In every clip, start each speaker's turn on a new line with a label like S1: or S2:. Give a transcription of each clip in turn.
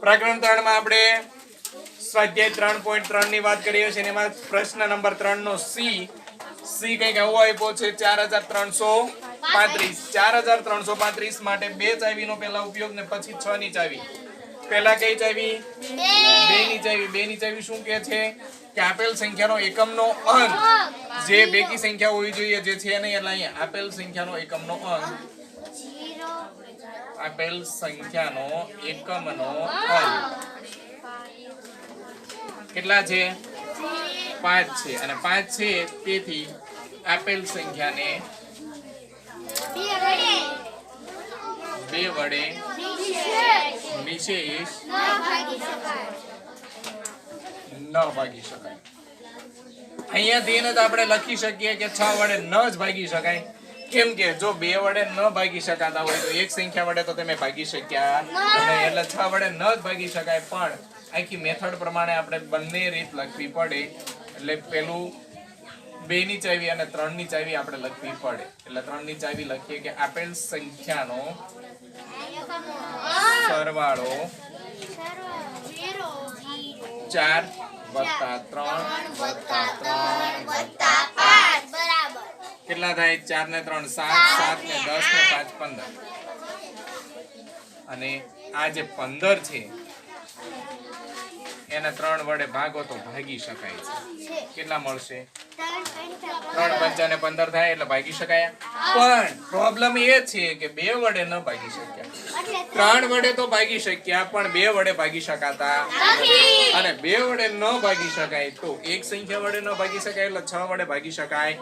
S1: પ્રકરણ 3 માં આપણે સ્વાધ્યાય 3.3 ની વાત કરીએ છીએ. એમાં પ્રશ્ન નંબર 3 નો સી કઈક આવો આપ્યો છે 4335 માટે બે ચાવી નો પહેલા ઉપયોગ ને પછી 6 ની ચાવી. પહેલા કઈ ચાવી? 2 ની ચાવી શું કહે છે કે આપેલ સંખ્યાનો એકમનો અંક જે બેકી સંખ્યા હોવી જોઈએ જે છે નહીં, એટલે અહીંયા આપેલ સંખ્યાનો એકમનો અંક કેટલા છે? 5 છે અને 5 છે, તેથી આપેલ સંખ્યાને 2 વડે નિશેષ ન ભાગી શકાય. અહીંયાથી એને તો આપણે લખી શકીએ કે 6 વડે ન જ ભાગી શકાય. કેમ કે જો 2 વડે ન ભાગી શકાતા હોય તો એક સંખ્યા વડે તો તમે ભાગી શક્યા નહીં, એટલે 6 વડે ન જ ભાગી શકાય. પણ આખી મેથડ પ્રમાણે આપણે બંને રીત લખવી પડે. એટલે પેલું 2 ની ચાવી અને 3 ની ચાવી આપણે લખવી પડે. એટલે 3 ની ચાવી લખીએ કે આપેલ સંખ્યાનો સરવાળો 4 વત્તા 3 વત્તા 3 વત્તા 5 બરાબર કેટલા થાય? 4 ને 3 7, 7 ને 10 ને 5 15. અને આ જે 15 છે એને 3 વડે ભાગો તો ભાગી શકાય છે. કેટલા મળશે? 3 5 ને 15 થાય એટલે ભાગી શકાય. પણ પ્રોબ્લેમ એ છે કે 2 વડે ન ભાગી શક્યા. 3 વડે તો ભાગી શક્યા પણ 2 વડે ભાગી શકાતા નથી. અને 2 વડે ન ભાગી શકાય તો એક સંખ્યા વડે ન ભાગી શકાય એટલે 6 વડે ભાગી શકાય.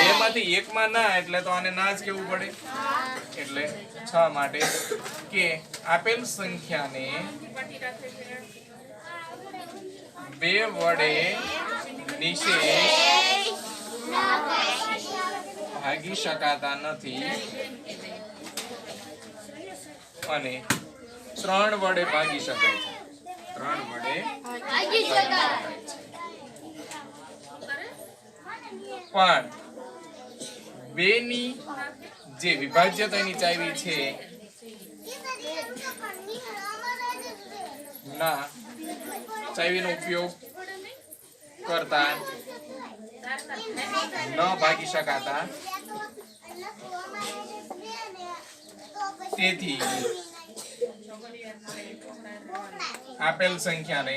S1: 2 માંથી 1 માં ના, એટલે તો આને ના જ કેવું પડે. એટલે 6 માટે કે આપેલ સંખ્યાને 2 વડે નિશેષ ભાગી શકાતા નથી અને 3 વડે ભાગી શકાય છે. 3 વડે ભાગી શકાય છે. પણ 2 ની જે વિભાજ્યતાની ચાવી છે ના ચાવીનો ઉપયોગ કરતા ન ભાગી શકાતા, તેથી આપેલ સંખ્યાને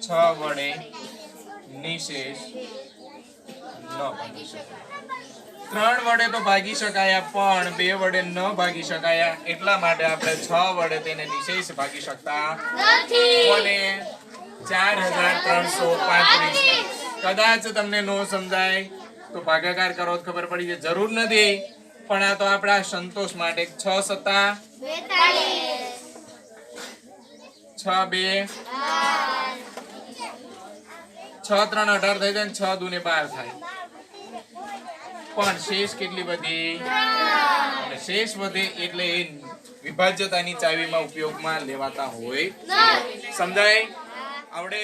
S1: 6 વડે નિશેષ ન ભાગી શકાય. 3 વડે તો ભાગી શકાયા પણ 2 વડે ન ભાગી શકાયા. એટલા માટે આપણે 6 વડે તેને નિશેષ ભાગી શકતા નથી. અને 4335 કદાચ તમને નો સમજાય તો ભાગાકાર કરો તો ખબર પડી જાય, જરૂર નથી. પણ આ તો આપણા સંતોષ માટે 6 સત્તા 6 2 6 3 18 થઈ જાય, 6 દુ ને 12 થાય. પણ શેષ કેટલી બધી? અને શેષ વધે એટલે એ વિભાજ્યતાની ચાવીમાં ઉપયોગમાં લેવાતા હોય. સમજાય? આવડે?